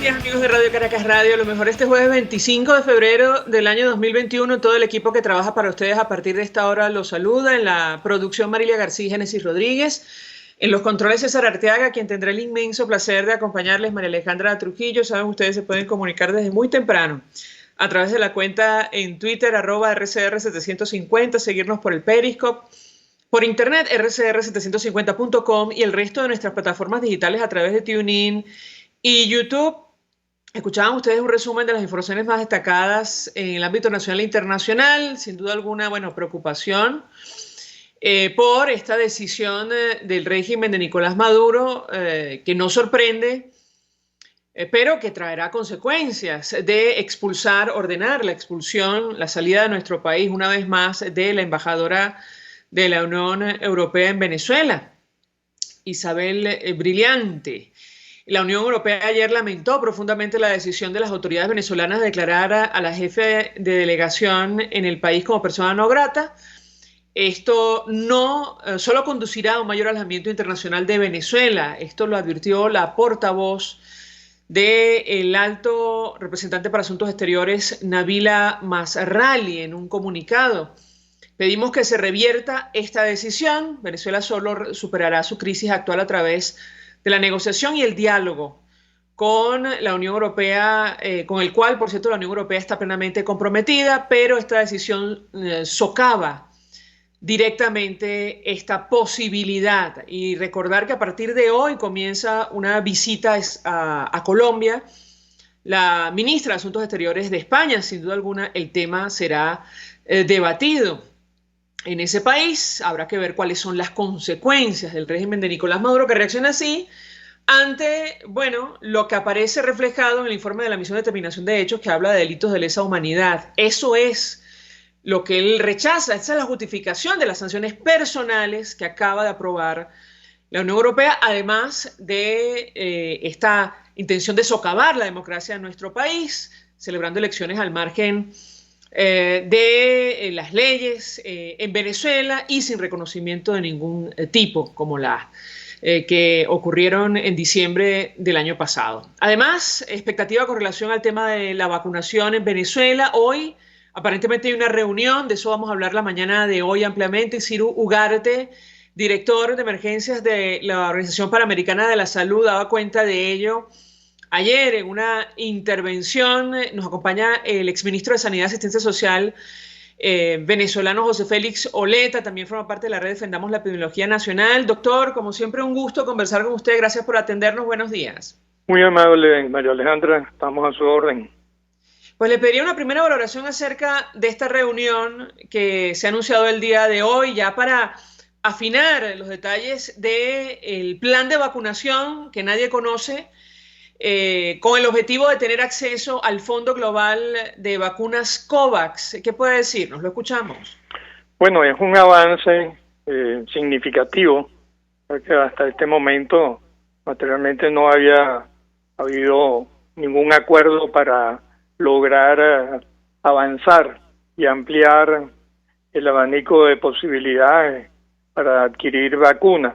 días, amigos de Radio Caracas Radio. Lo mejor este jueves 25 de febrero del año 2021. Todo el equipo que trabaja para ustedes a partir de esta hora los saluda. En la producción, Marilia García y Génesis Rodríguez. En los controles, César Arteaga, quien tendrá el inmenso placer de acompañarles, María Alejandra Trujillo. Saben, ustedes se pueden comunicar desde muy temprano a través de la cuenta en Twitter, @RCR750, seguirnos por el Periscope, por internet, rcr750.com y el resto de nuestras plataformas digitales a través de TuneIn y YouTube. Escuchaban ustedes un resumen de las informaciones más destacadas en el ámbito nacional e internacional. Sin duda alguna, preocupación por esta decisión del régimen de Nicolás Maduro, que no sorprende, pero que traerá consecuencias de ordenar la expulsión, la salida de nuestro país una vez más de la embajadora de la Unión Europea en Venezuela, Isabel Brillante. La Unión Europea ayer lamentó profundamente la decisión de las autoridades venezolanas de declarar a la jefe de delegación en el país como persona no grata. Esto no solo conducirá a un mayor alejamiento internacional de Venezuela. Esto lo advirtió la portavoz del alto representante para Asuntos Exteriores, Nabila Masrali, en un comunicado. Pedimos que se revierta esta decisión. Venezuela solo superará su crisis actual a través de la negociación y el diálogo con la Unión Europea, con el cual, por cierto, la Unión Europea está plenamente comprometida, pero esta decisión socava directamente esta posibilidad. Y recordar que a partir de hoy comienza una visita a Colombia la ministra de Asuntos Exteriores de España. Sin duda alguna el tema será debatido en ese país. Habrá que ver cuáles son las consecuencias del régimen de Nicolás Maduro, que reacciona así ante, lo que aparece reflejado en el informe de la Misión de Determinación de Hechos, que habla de delitos de lesa humanidad. Eso es lo que él rechaza. Esa es la justificación de las sanciones personales que acaba de aprobar la Unión Europea, además de esta intención de socavar la democracia en nuestro país, celebrando elecciones al margen de las leyes en Venezuela y sin reconocimiento de ningún tipo, como las que ocurrieron en diciembre del año pasado. Además, expectativa con relación al tema de la vacunación en Venezuela. Hoy aparentemente hay una reunión, de eso vamos a hablar la mañana de hoy ampliamente. Ciro Ugarte, director de emergencias de la Organización Panamericana de la Salud, daba cuenta de ello ayer en una intervención. Nos acompaña el exministro de Sanidad y Asistencia Social venezolano José Félix Oleta, también forma parte de la red Defendamos la Epidemiología Nacional. Doctor, como siempre, un gusto conversar con usted. Gracias por atendernos. Buenos días. Muy amable, María Alejandra. Estamos a su orden. Pues le pediría una primera valoración acerca de esta reunión que se ha anunciado el día de hoy, ya para afinar los detalles del plan de vacunación que nadie conoce, con el objetivo de tener acceso al Fondo Global de Vacunas COVAX. ¿Qué puede decirnos? Lo escuchamos. Bueno, es un avance significativo, porque hasta este momento materialmente no había habido ningún acuerdo para lograr avanzar y ampliar el abanico de posibilidades para adquirir vacunas.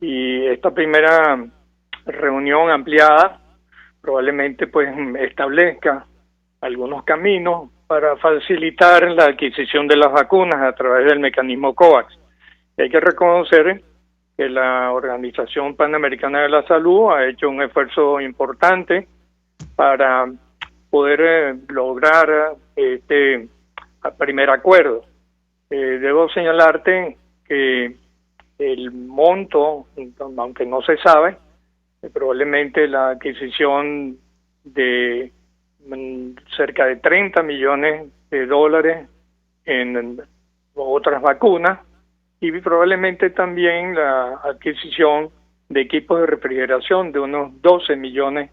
Y esta primera reunión ampliada probablemente establezca algunos caminos para facilitar la adquisición de las vacunas a través del mecanismo COVAX. Y hay que reconocer que la Organización Panamericana de la Salud ha hecho un esfuerzo importante para poder lograr este primer acuerdo. Debo señalarte que el monto, aunque no se sabe, probablemente la adquisición de cerca de 30 millones de dólares en otras vacunas y probablemente también la adquisición de equipos de refrigeración de unos 12 millones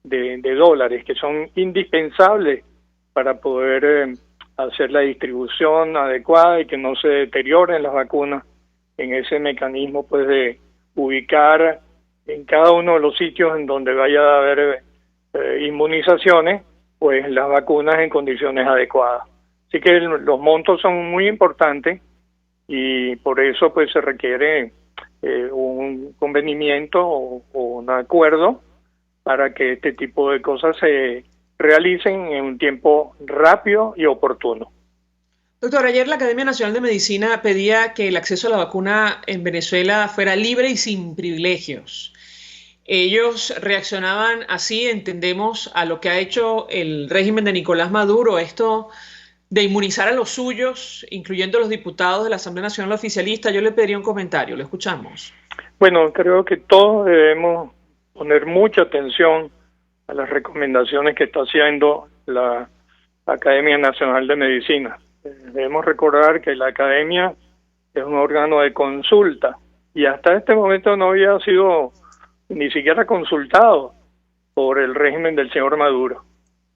de dólares, que son indispensables para poder hacer la distribución adecuada y que no se deterioren las vacunas en ese mecanismo de ubicar en cada uno de los sitios en donde vaya a haber inmunizaciones, las vacunas en condiciones adecuadas. Así que los montos son muy importantes y por eso se requiere un convenimiento o un acuerdo para que este tipo de cosas se realicen en un tiempo rápido y oportuno. Doctor, ayer la Academia Nacional de Medicina pedía que el acceso a la vacuna en Venezuela fuera libre y sin privilegios. Ellos reaccionaban así, entendemos, a lo que ha hecho el régimen de Nicolás Maduro, esto de inmunizar a los suyos, incluyendo los diputados de la Asamblea Nacional Oficialista. Yo le pediría un comentario, lo escuchamos. Bueno, creo que todos debemos poner mucha atención a las recomendaciones que está haciendo la Academia Nacional de Medicina. Debemos recordar que la Academia es un órgano de consulta y hasta este momento no había sido ni siquiera consultado por el régimen del señor Maduro.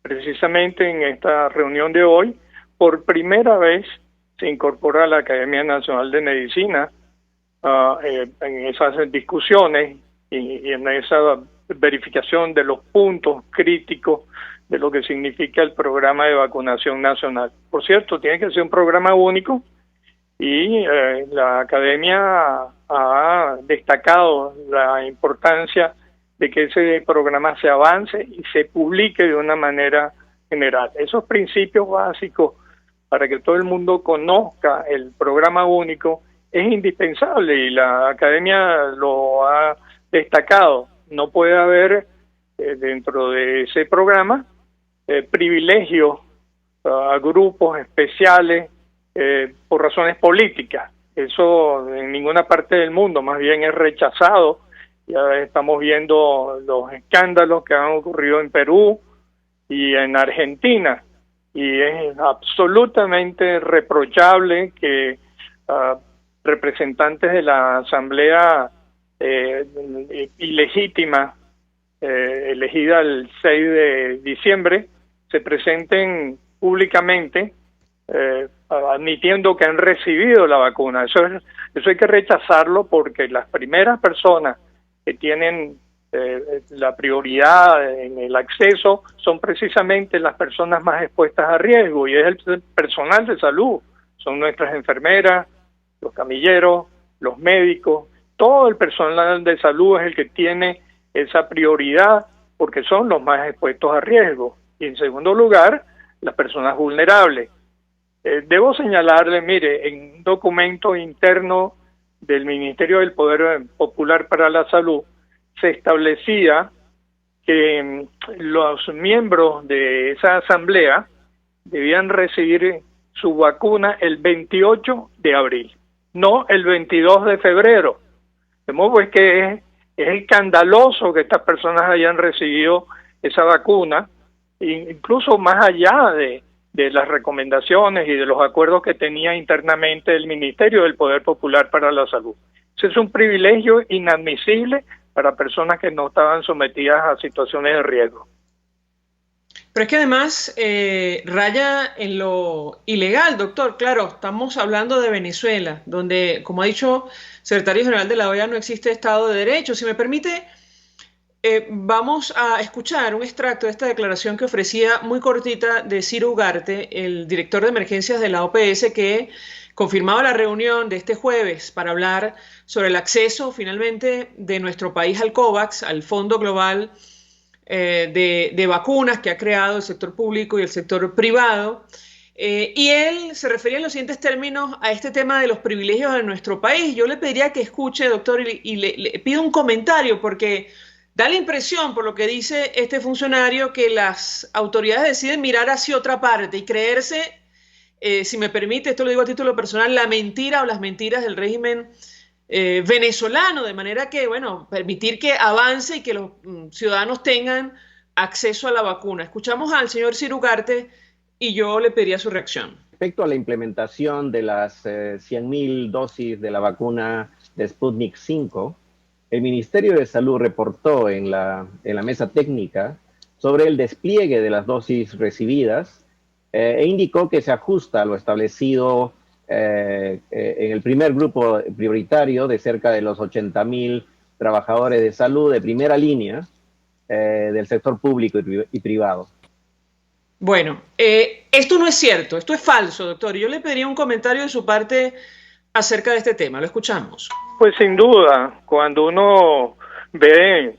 Precisamente en esta reunión de hoy, por primera vez se incorpora a la Academia Nacional de Medicina en esas discusiones y en esa verificación de los puntos críticos de lo que significa el programa de vacunación nacional. Por cierto, tiene que ser un programa único y la Academia ha destacado la importancia de que ese programa se avance y se publique de una manera general. Esos principios básicos para que todo el mundo conozca el programa único es indispensable y la Academia lo ha destacado. No puede haber dentro de ese programa privilegios a grupos especiales por razones políticas. Eso en ninguna parte del mundo, más bien es rechazado. Ya estamos viendo los escándalos que han ocurrido en Perú y en Argentina, y es absolutamente reprochable que representantes de la Asamblea ilegítima, elegida el 6 de diciembre, se presenten públicamente admitiendo que han recibido la vacuna. Eso hay que rechazarlo porque las primeras personas que tienen la prioridad en el acceso son precisamente las personas más expuestas a riesgo y es el personal de salud, son nuestras enfermeras, los camilleros, los médicos, todo el personal de salud es el que tiene esa prioridad porque son los más expuestos a riesgo. Y en segundo lugar, las personas vulnerables. Debo señalarle, mire, en un documento interno del Ministerio del Poder Popular para la Salud se establecía que los miembros de esa asamblea debían recibir su vacuna el 28 de abril, no el 22 de febrero. De modo pues que es escandaloso que estas personas hayan recibido esa vacuna, incluso más allá de las recomendaciones y de los acuerdos que tenía internamente el Ministerio del Poder Popular para la Salud. Ese es un privilegio inadmisible para personas que no estaban sometidas a situaciones de riesgo. Pero es que además raya en lo ilegal, doctor. Claro, estamos hablando de Venezuela, donde, como ha dicho el secretario general de la OEA, no existe Estado de Derecho. Si me permite, vamos a escuchar un extracto de esta declaración que ofrecía muy cortita de Ciro Ugarte, el director de emergencias de la OPS, que confirmaba la reunión de este jueves para hablar sobre el acceso finalmente de nuestro país al COVAX, al Fondo Global de vacunas que ha creado el sector público y el sector privado. Y él se refería en los siguientes términos a este tema de los privilegios de nuestro país. Yo le pediría que escuche, doctor, y le pido un comentario porque da la impresión, por lo que dice este funcionario, que las autoridades deciden mirar hacia otra parte y creerse, si me permite, esto lo digo a título personal, la mentira o las mentiras del régimen venezolano, de manera que, bueno, permitir que avance y que los ciudadanos tengan acceso a la vacuna. Escuchamos al señor Ciro Ugarte y yo le pediría su reacción. Respecto a la implementación de las 100.000 dosis de la vacuna de Sputnik 5, el Ministerio de Salud reportó en la mesa técnica sobre el despliegue de las dosis recibidas e indicó que se ajusta a lo establecido en el primer grupo prioritario de cerca de los 80.000 trabajadores de salud de primera línea del sector público y privado. Bueno, esto no es cierto, esto es falso, doctor. Yo le pediría un comentario de su parte acerca de este tema. Lo escuchamos. Pues sin duda, cuando uno ve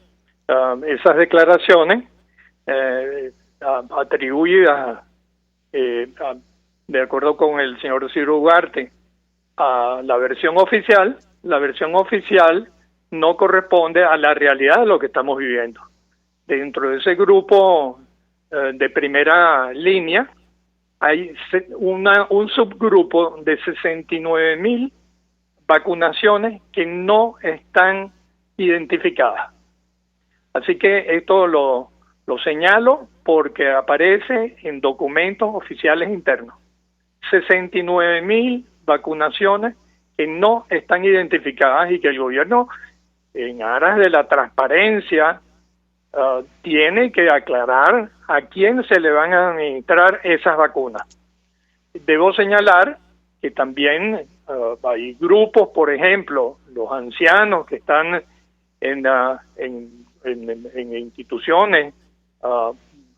esas declaraciones atribuidas, de acuerdo con el señor Ciro Ugarte, a la versión oficial no corresponde a la realidad de lo que estamos viviendo. Dentro de ese grupo de primera línea hay un subgrupo de 69,000 vacunaciones que no están identificadas. Así que esto lo señalo porque aparece en documentos oficiales internos. 69,000 vacunaciones que no están identificadas y que el gobierno, en aras de la transparencia, tiene que aclarar a quién se le van a administrar esas vacunas. Debo señalar que también hay grupos, por ejemplo, los ancianos que están en instituciones,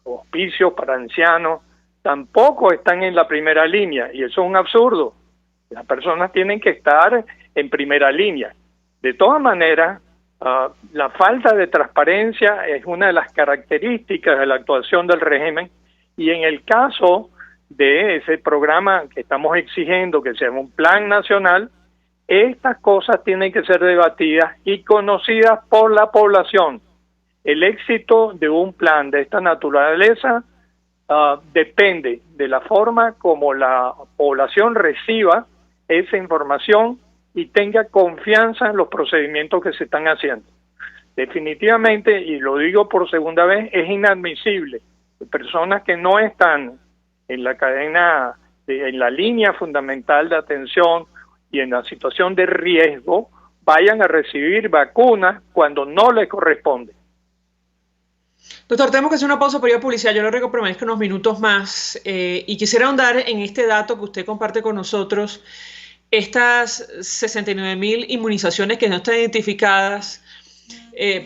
hospicios para ancianos, tampoco están en la primera línea, y eso es un absurdo. Las personas tienen que estar en primera línea. De todas maneras, la falta de transparencia es una de las características de la actuación del régimen, y en el caso de ese programa que estamos exigiendo que sea un plan nacional, estas cosas tienen que ser debatidas y conocidas por la población. El éxito de un plan de esta naturaleza depende de la forma como la población reciba esa información y tenga confianza en los procedimientos que se están haciendo. Definitivamente, y lo digo por segunda vez, es inadmisible que personas que no están en la cadena, en la línea fundamental de atención y en la situación de riesgo, vayan a recibir vacunas cuando no les corresponde. Doctor, tenemos que hacer una pausa por ir a publicidad. Yo le ruego permanezca unos minutos más y quisiera ahondar en este dato que usted comparte con nosotros, estas 69,000 inmunizaciones que no están identificadas,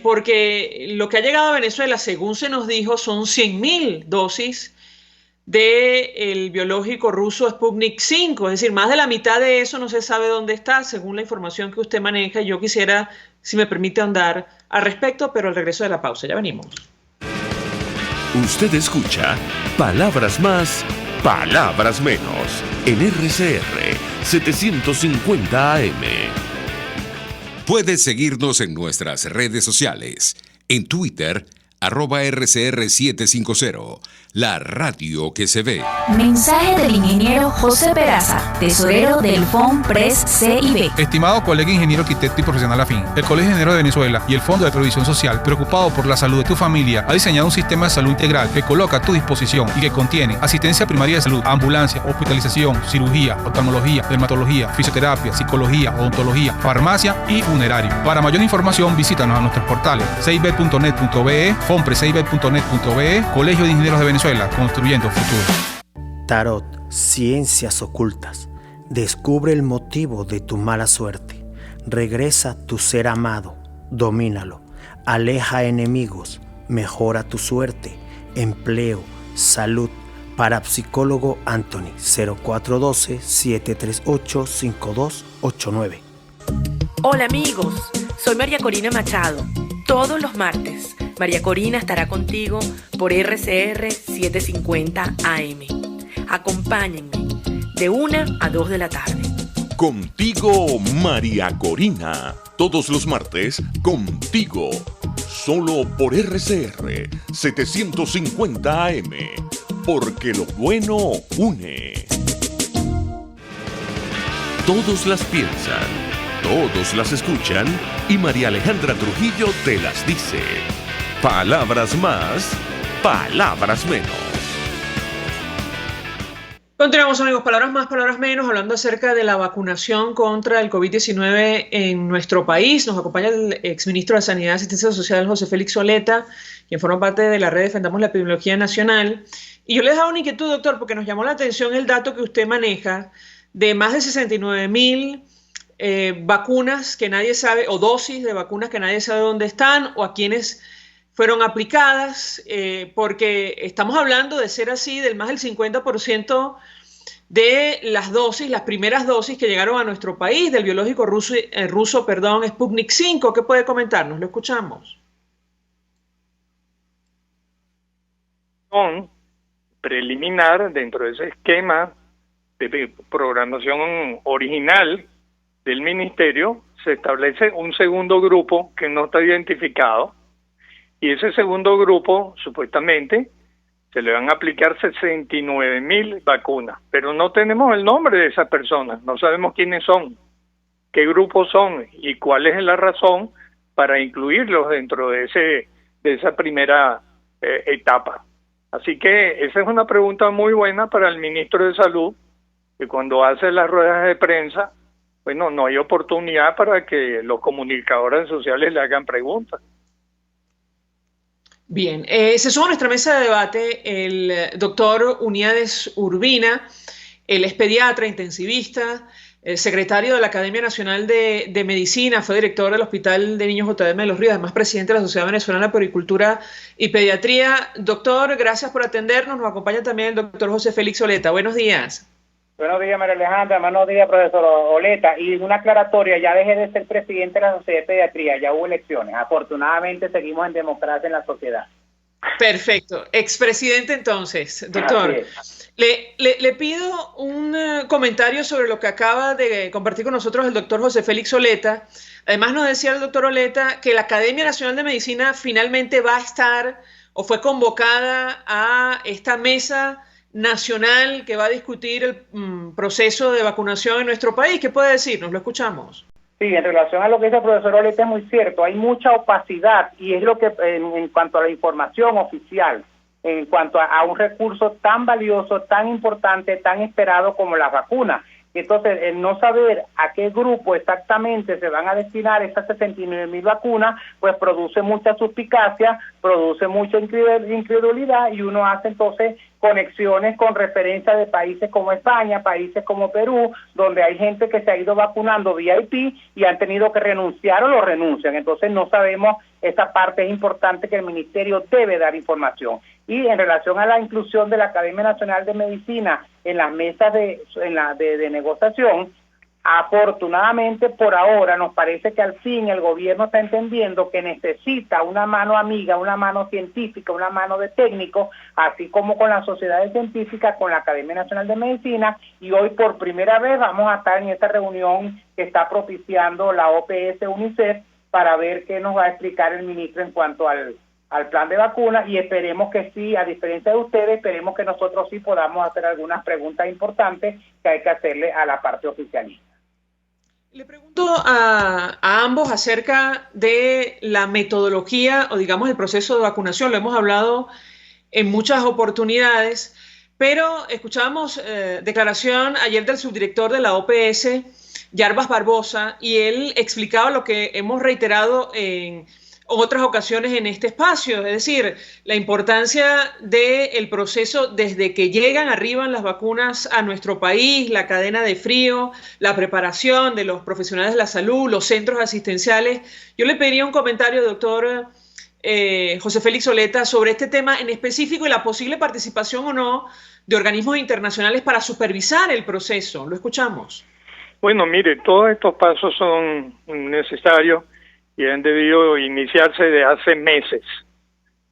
porque lo que ha llegado a Venezuela, según se nos dijo, son 100,000 dosis del biológico ruso Sputnik 5, es decir, más de la mitad de eso no se sabe dónde está, según la información que usted maneja. Yo quisiera, si me permite, ahondar al respecto, pero al regreso de la pausa. Ya venimos. Usted escucha Palabras Más, Palabras Menos en RCR 750 AM. Puedes seguirnos en nuestras redes sociales. En Twitter, @RCR750, la radio que se ve. Mensaje del ingeniero José Peraza, tesorero del FONPRES CIB. Estimado colega ingeniero arquitecto y profesional afín, el Colegio de Ingenieros de Venezuela y el Fondo de Previsión Social, preocupado por la salud de tu familia, ha diseñado un sistema de salud integral que coloca a tu disposición y que contiene asistencia primaria de salud, ambulancia, hospitalización, cirugía, oftalmología, dermatología, fisioterapia, psicología, odontología, farmacia y funerario. Para mayor información, visítanos a nuestros portales cib.net.be, fonprescib.net.be, Colegio de Ingenieros de Venezuela, construyendo futuro. Tarot, ciencias ocultas. Descubre el motivo de tu mala suerte. Regresa tu ser amado, domínalo. Aleja enemigos, mejora tu suerte. Empleo, salud. Parapsicólogo Anthony, 0412-738-5289. Hola amigos, soy María Corina Machado. Todos los martes, María Corina estará contigo por RCR 750 AM. Acompáñenme de 1 a 2 de la tarde. Contigo, María Corina. Todos los martes, contigo. Solo por RCR 750 AM. Porque lo bueno une. Todos las piensan, todos las escuchan y María Alejandra Trujillo te las dice. Palabras más, palabras menos. Continuamos, amigos, palabras más, palabras menos, hablando acerca de la vacunación contra el COVID-19 en nuestro país. Nos acompaña el exministro de Sanidad y Asistencia Social, José Félix Oleta, quien forma parte de la red Defendamos la Epidemiología Nacional. Y yo les daba una inquietud, doctor, porque nos llamó la atención el dato que usted maneja de más de 69,000 vacunas que nadie sabe, o dosis de vacunas que nadie sabe dónde están, o a quienes fueron aplicadas, porque estamos hablando, de ser así, del más del 50% de las dosis, las primeras dosis que llegaron a nuestro país, del biológico ruso, Sputnik 5. ¿Qué puede comentarnos? Lo escuchamos. preliminar dentro de ese esquema de programación original del ministerio. Se establece un segundo grupo que no está identificado, y ese segundo grupo supuestamente se le van a aplicar 69.000 vacunas, pero no tenemos el nombre de esas personas, no sabemos quiénes son, qué grupos son y cuál es la razón para incluirlos dentro de esa primera etapa. Así que esa es una pregunta muy buena para el ministro de Salud, que cuando hace las ruedas de prensa, bueno, no hay oportunidad para que los comunicadores sociales le hagan preguntas. Bien, se suma a nuestra mesa de debate el doctor Uniades Urbina. Él es pediatra, intensivista, secretario de la Academia Nacional de Medicina, fue director del Hospital de Niños JM de Los Ríos, además presidente de la Sociedad Venezolana de Puericultura y Pediatría. Doctor, gracias por atendernos. Nos acompaña también el doctor José Félix Oleta. Buenos días. Buenos días, María Alejandra. Buenos días, profesor Oleta. Y una aclaratoria, ya dejé de ser presidente de la Sociedad de Pediatría, ya hubo elecciones. Afortunadamente seguimos en democracia en la sociedad. Perfecto. Expresidente entonces, doctor. Le pido un comentario sobre lo que acaba de compartir con nosotros el doctor José Félix Oleta. Además nos decía el doctor Oleta que la Academia Nacional de Medicina finalmente va a estar o fue convocada a esta mesa nacional que va a discutir el proceso de vacunación en nuestro país. ¿Qué puede decirnos? Lo escuchamos. Sí, en relación a lo que dice el profesor Oleta es muy cierto, hay mucha opacidad y es lo que en cuanto a la información oficial, en cuanto a un recurso tan valioso, tan importante, tan esperado como las vacunas. Entonces, el no saber a qué grupo exactamente se van a destinar esas 69.000 vacunas, pues produce mucha suspicacia, produce mucha incredulidad y uno hace entonces conexiones con referencia de países como España, países como Perú, donde hay gente que se ha ido vacunando VIP y han tenido que renunciar o lo renuncian. Entonces no sabemos, esa parte es importante que el ministerio debe dar información. Y en relación a la inclusión de la Academia Nacional de Medicina en las mesas de negociación, afortunadamente por ahora nos parece que al fin el gobierno está entendiendo que necesita una mano amiga, una mano científica, una mano de técnicos, así como con las sociedades científicas, con la Academia Nacional de Medicina, y hoy por primera vez vamos a estar en esta reunión que está propiciando la OPS UNICEF para ver qué nos va a explicar el ministro en cuanto al plan de vacunas, y esperemos que sí, a diferencia de ustedes, esperemos que nosotros sí podamos hacer algunas preguntas importantes que hay que hacerle a la parte oficialista. Le pregunto a ambos acerca de la metodología o digamos el proceso de vacunación. Lo hemos hablado en muchas oportunidades, pero escuchábamos declaración ayer del subdirector de la OPS, Yarbas Barbosa, y él explicaba lo que hemos reiterado en otras ocasiones en este espacio, es decir, la importancia del proceso desde que llegan, arriban las vacunas a nuestro país, la cadena de frío, la preparación de los profesionales de la salud, los centros asistenciales. Yo le pediría un comentario, doctor José Félix Oleta, sobre este tema en específico y la posible participación o no de organismos internacionales para supervisar el proceso. Lo escuchamos. Bueno, mire, todos estos pasos son necesarios y han debido iniciarse de hace meses.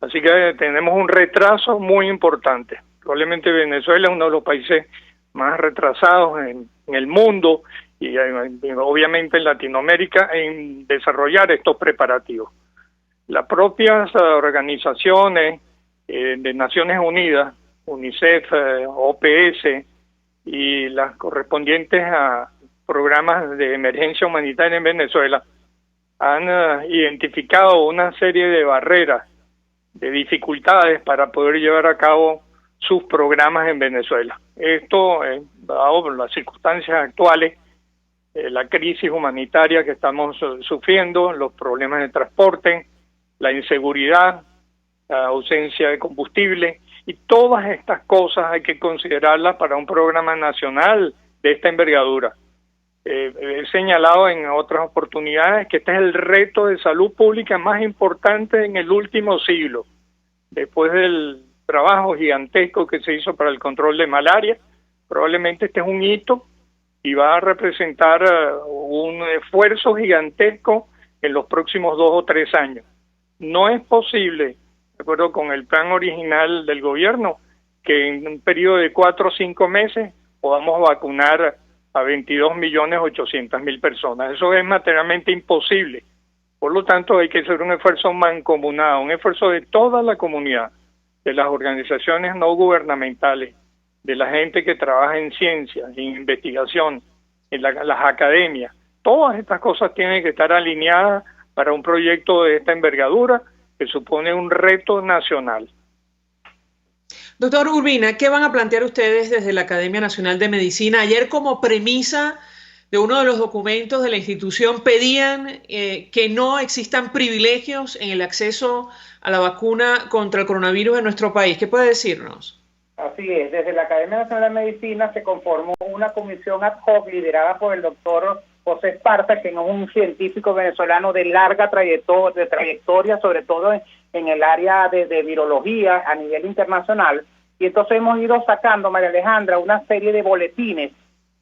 Así que tenemos un retraso muy importante. Probablemente Venezuela es uno de los países más retrasados en el mundo y obviamente en Latinoamérica en desarrollar estos preparativos. Las propias organizaciones de Naciones Unidas, UNICEF, OPS y las correspondientes a programas de emergencia humanitaria en Venezuela han identificado una serie de barreras, de dificultades para poder llevar a cabo sus programas en Venezuela. Esto, dado las circunstancias actuales, la crisis humanitaria que estamos sufriendo, los problemas de transporte, la inseguridad, la ausencia de combustible, y todas estas cosas hay que considerarlas para un programa nacional de esta envergadura. He señalado en otras oportunidades que este es el reto de salud pública más importante en el último siglo. Después del trabajo gigantesco que se hizo para el control de malaria, probablemente este es un hito y va a representar un esfuerzo gigantesco en los próximos 2 o 3 años. No es posible de acuerdo con el plan original del gobierno, que en un periodo de 4 o 5 meses podamos vacunar a 22.800.000 personas. Eso es materialmente imposible. Por lo tanto, hay que hacer un esfuerzo mancomunado, un esfuerzo de toda la comunidad, de las organizaciones no gubernamentales, de la gente que trabaja en ciencia, en investigación, en las academias. Todas estas cosas tienen que estar alineadas para un proyecto de esta envergadura que supone un reto nacional. Doctor Urbina, ¿qué van a plantear ustedes desde la Academia Nacional de Medicina? Ayer, como premisa de uno de los documentos de la institución, pedían que no existan privilegios en el acceso a la vacuna contra el coronavirus en nuestro país. ¿Qué puede decirnos? Así es, desde la Academia Nacional de Medicina se conformó una comisión ad hoc liderada por el doctor José Esparza, que es un científico venezolano de larga trayectoria, sobre todo en el área de virología a nivel internacional. Y entonces hemos ido sacando, María Alejandra, una serie de boletines.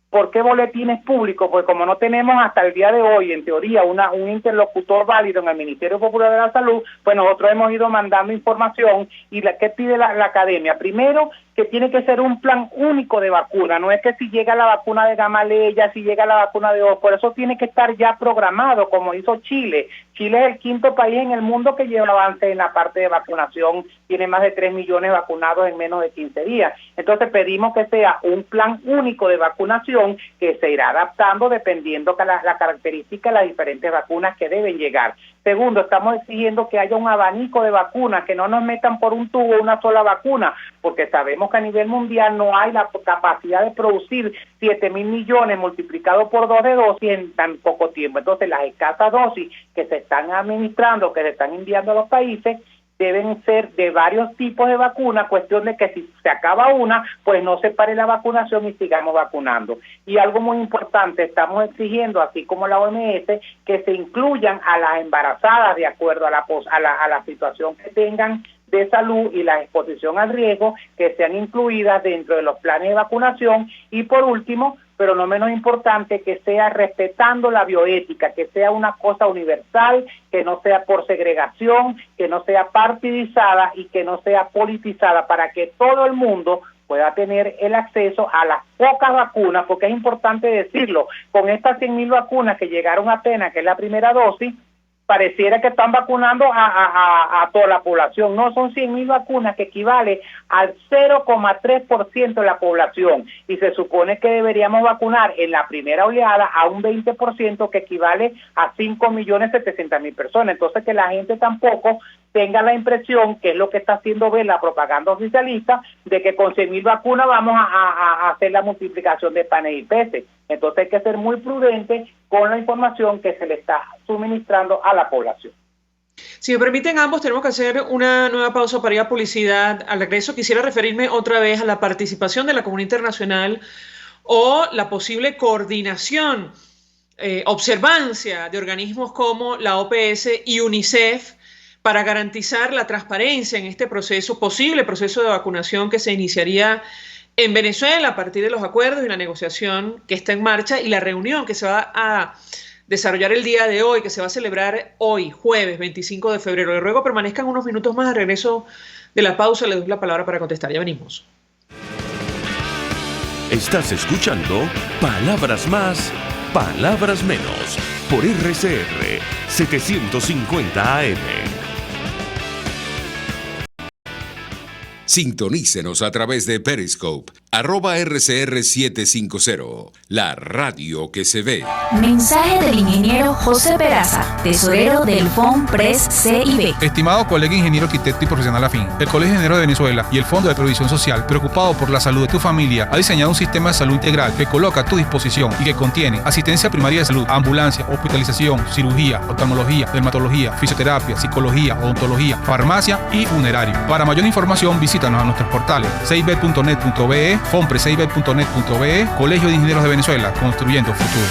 ¿Por qué boletines públicos? Pues como no tenemos hasta el día de hoy, en teoría, un interlocutor válido en el Ministerio Popular de la Salud, pues nosotros hemos ido mandando información. ¿Y qué pide la Academia? Primero, que tiene que ser un plan único de vacuna, no es que si llega la vacuna de Gamaleya, si llega la vacuna de Oxford, eso tiene que estar ya programado, como hizo Chile. Chile es el 5º país en el mundo que lleva avance en la parte de vacunación, tiene más de 3 millones vacunados en menos de 15 días. Entonces pedimos que sea un plan único de vacunación que se irá adaptando dependiendo de la característica de las diferentes vacunas que deben llegar. Segundo, estamos exigiendo que haya un abanico de vacunas, que no nos metan por un tubo una sola vacuna, porque sabemos que a nivel mundial no hay la capacidad de producir 7.000 millones multiplicado por 2 de dosis en tan poco tiempo. Entonces, las escasas dosis que se están administrando, que se están enviando a los países, deben ser de varios tipos de vacunas, cuestión de que si se acaba una, pues no se pare la vacunación y sigamos vacunando. Y algo muy importante, estamos exigiendo, así como la OMS, que se incluyan a las embarazadas de acuerdo a la situación que tengan de salud y la exposición al riesgo, que sean incluidas dentro de los planes de vacunación. Y por último, pero no menos importante, que sea respetando la bioética, que sea una cosa universal, que no sea por segregación, que no sea partidizada y que no sea politizada, para que todo el mundo pueda tener el acceso a las pocas vacunas, porque es importante decirlo, con estas 100.000 vacunas que llegaron apenas, que es la primera dosis, pareciera que están vacunando a toda la población. No, son 100.000 vacunas que equivale al 0,3% de la población, y se supone que deberíamos vacunar en la primera oleada a un 20%, que equivale a 5.700.000 personas. Entonces, que la gente tampoco tenga la impresión, que es lo que está haciendo ver la propaganda oficialista, de que con 100.000 vacunas vamos a hacer la multiplicación de panes y peces. Entonces hay que ser muy prudente con la información que se le está suministrando a la población. Si me permiten ambos, tenemos que hacer una nueva pausa para ir a publicidad. Al regreso quisiera referirme otra vez a la participación de la comunidad internacional o la posible coordinación, observancia de organismos como la OPS y UNICEF para garantizar la transparencia en este proceso, posible proceso de vacunación que se iniciaría en Venezuela a partir de los acuerdos y la negociación que está en marcha y la reunión que se va a desarrollar el día de hoy, que se va a celebrar hoy, jueves 25 de febrero. Le ruego permanezcan unos minutos más. Al regreso de la pausa le doy la palabra para contestar. Ya venimos. Estás escuchando Palabras Más, Palabras Menos por RCR 750 AM. Sintonícenos a través de Periscope, @RCR750, la radio que se ve. Mensaje del ingeniero José Peraza, tesorero del FONPRES CIB. Estimado colega ingeniero, arquitecto y profesional afín, el Colegio de Ingenieros de Venezuela y el Fondo de Previsión Social, preocupado por la salud de tu familia, ha diseñado un sistema de salud integral que coloca a tu disposición y que contiene asistencia primaria de salud, ambulancia, hospitalización, cirugía, oftalmología, dermatología, fisioterapia, psicología, odontología, farmacia y funerario. Para mayor información, visítanos a nuestros portales cib.net.be, fonprescib.net.be, Colegio de Ingenieros de Venezuela, construyendo futuro.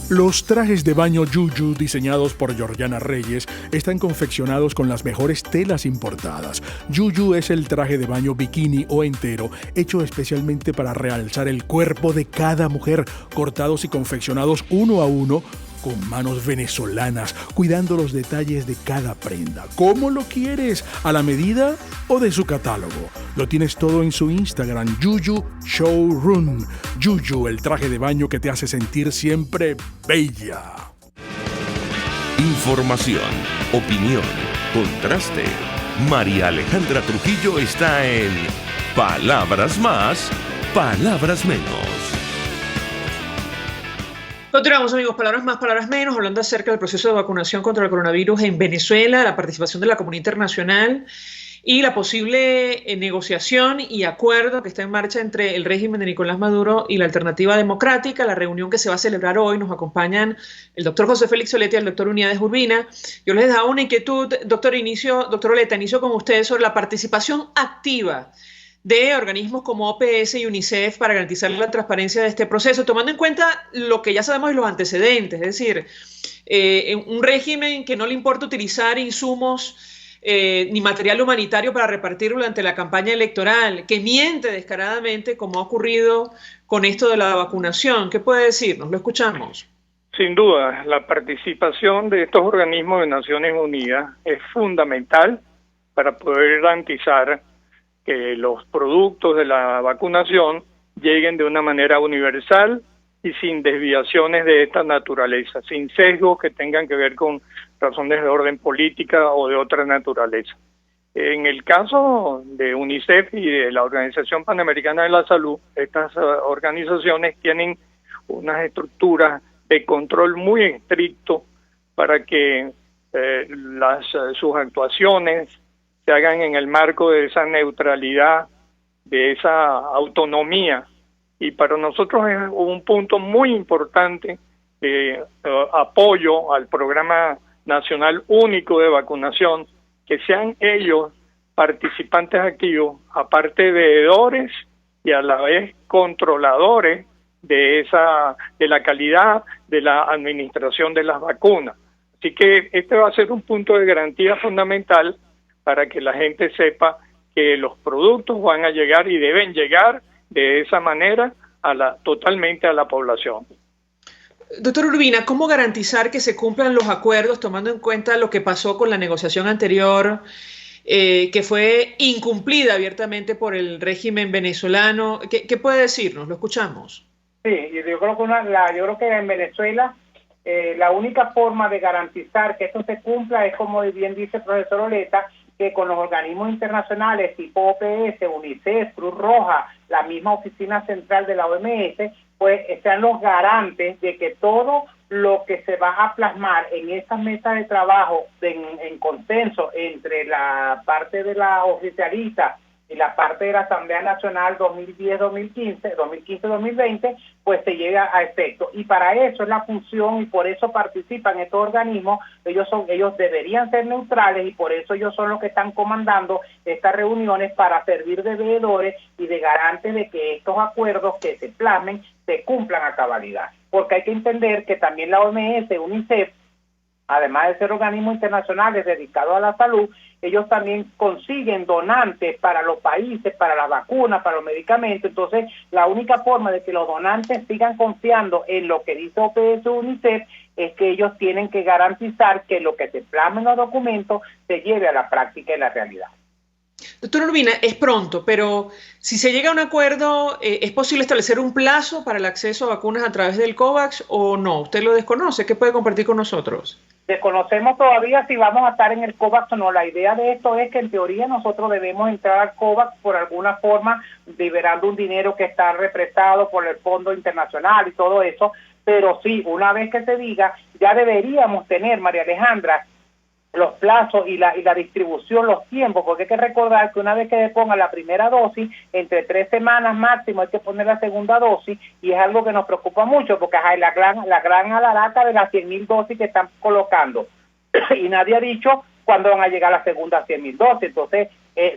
Los trajes de baño Yuyu, diseñados por Georgiana Reyes, están confeccionados con las mejores telas importadas. Yuyu es el traje de baño bikini o entero, hecho especialmente para realzar el cuerpo de cada mujer, cortados y confeccionados uno a uno con manos venezolanas, cuidando los detalles de cada prenda. ¿Cómo lo quieres? ¿A la medida o de su catálogo? Lo tienes todo en su Instagram, Yuyu Showroom. Yuyu, el traje de baño que te hace sentir siempre bella. Información, opinión, contraste. María Alejandra Trujillo está en Palabras Más, Palabras Menos. Continuamos, amigos, palabras más, palabras menos, hablando acerca del proceso de vacunación contra el coronavirus en Venezuela, la participación de la comunidad internacional y la posible negociación y acuerdo que está en marcha entre el régimen de Nicolás Maduro y la Alternativa Democrática. La reunión que se va a celebrar hoy, nos acompañan el doctor José Félix Oleta y el doctor Uniades Urbina. Yo les daba una inquietud, doctor Oleta, inicio con ustedes sobre la participación activa de organismos como OPS y UNICEF para garantizar la transparencia de este proceso, tomando en cuenta lo que ya sabemos y los antecedentes, es decir, un régimen que no le importa utilizar insumos ni material humanitario para repartirlo durante la campaña electoral, que miente descaradamente como ha ocurrido con esto de la vacunación. ¿Qué puede decirnos? Lo escuchamos. Sin duda, la participación de estos organismos de Naciones Unidas es fundamental para poder garantizar que los productos de la vacunación lleguen de una manera universal y sin desviaciones de esta naturaleza, sin sesgos que tengan que ver con razones de orden política o de otra naturaleza. En el caso de UNICEF y de la Organización Panamericana de la Salud, estas organizaciones tienen unas estructuras de control muy estricto para que sus actuaciones se hagan en el marco de esa neutralidad, de esa autonomía. Y para nosotros es un punto muy importante de apoyo al Programa Nacional Único de Vacunación, que sean ellos participantes activos, aparte veedores y a la vez controladores de la calidad de la administración de las vacunas. Así que este va a ser un punto de garantía fundamental para que la gente sepa que los productos van a llegar y deben llegar de esa manera totalmente a la población. Doctor Urbina, ¿cómo garantizar que se cumplan los acuerdos tomando en cuenta lo que pasó con la negociación anterior, que fue incumplida abiertamente por el régimen venezolano? ¿Qué puede decirnos? Lo escuchamos. Sí, yo creo que en Venezuela la única forma de garantizar que esto se cumpla es, como bien dice el profesor Oleta, que con los organismos internacionales tipo OPS, UNICEF, Cruz Roja, la misma Oficina Central de la OMS, pues sean los garantes de que todo lo que se va a plasmar en estas mesas de trabajo en consenso entre la parte de la oficialista y la parte de la Asamblea Nacional 2015-2020, pues se llega a efecto. Y para eso es la función y por eso participan estos organismos. Ellos deberían ser neutrales y por eso ellos son los que están comandando estas reuniones para servir de veedores y de garantes de que estos acuerdos que se plasmen se cumplan a cabalidad. Porque hay que entender que también la OMS, UNICEF, además de ser organismos internacionales dedicados a la salud, ellos también consiguen donantes para los países, para las vacunas, para los medicamentos. Entonces, la única forma de que los donantes sigan confiando en lo que dice OPS o UNICEF es que ellos tienen que garantizar que lo que se plasma en los documentos se lleve a la práctica y la realidad. Doctor Urbina, es pronto, pero si se llega a un acuerdo, ¿es posible establecer un plazo para el acceso a vacunas a través del COVAX o no? ¿Usted lo desconoce? ¿Qué puede compartir con nosotros? Desconocemos todavía si vamos a estar en el COVAX o no. La idea de esto es que en teoría nosotros debemos entrar al COVAX por alguna forma, liberando un dinero que está represado por el Fondo Internacional y todo eso, pero sí, una vez que se diga, ya deberíamos tener, María Alejandra, los plazos y la distribución, los tiempos, porque hay que recordar que una vez que se ponga la primera dosis, entre 3 semanas máximo hay que poner la segunda dosis, y es algo que nos preocupa mucho, porque hay la gran alaraca de las 100.000 dosis que están colocando, y nadie ha dicho cuándo van a llegar las segundas 100.000 dosis. Entonces,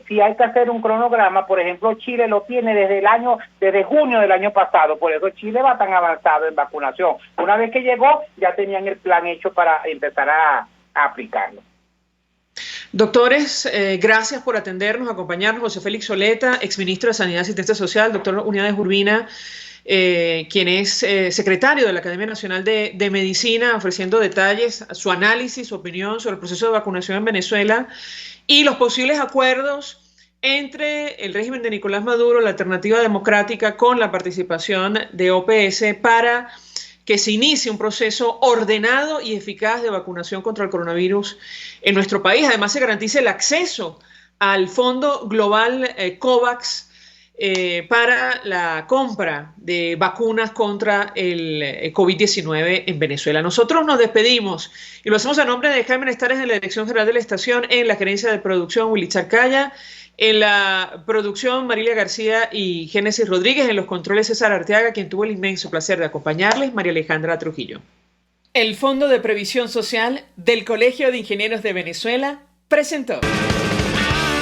si hay que hacer un cronograma, por ejemplo, Chile lo tiene desde junio del año pasado, por eso Chile va tan avanzado en vacunación. Una vez que llegó, ya tenían el plan hecho para empezar a aplicarlo. Doctores, gracias por atendernos, acompañarnos. José Félix Oleta, exministro de Sanidad y Asistencia Social, doctor Uniades Urbina, quien es secretario de la Academia Nacional de Medicina, ofreciendo detalles, su análisis, su opinión sobre el proceso de vacunación en Venezuela y los posibles acuerdos entre el régimen de Nicolás Maduro, la Alternativa Democrática, con la participación de OPS para que se inicie un proceso ordenado y eficaz de vacunación contra el coronavirus en nuestro país. Además, se garantice el acceso al Fondo Global COVAX para la compra de vacunas contra el COVID-19 en Venezuela. Nosotros nos despedimos y lo hacemos a nombre de Jaime Nestares en la Dirección General de la Estación, en la gerencia de producción Willy Charcaya, en la producción Marilia García y Génesis Rodríguez, en los controles César Arteaga, quien tuvo el inmenso placer de acompañarles, María Alejandra Trujillo. El Fondo de Previsión Social del Colegio de Ingenieros de Venezuela presentó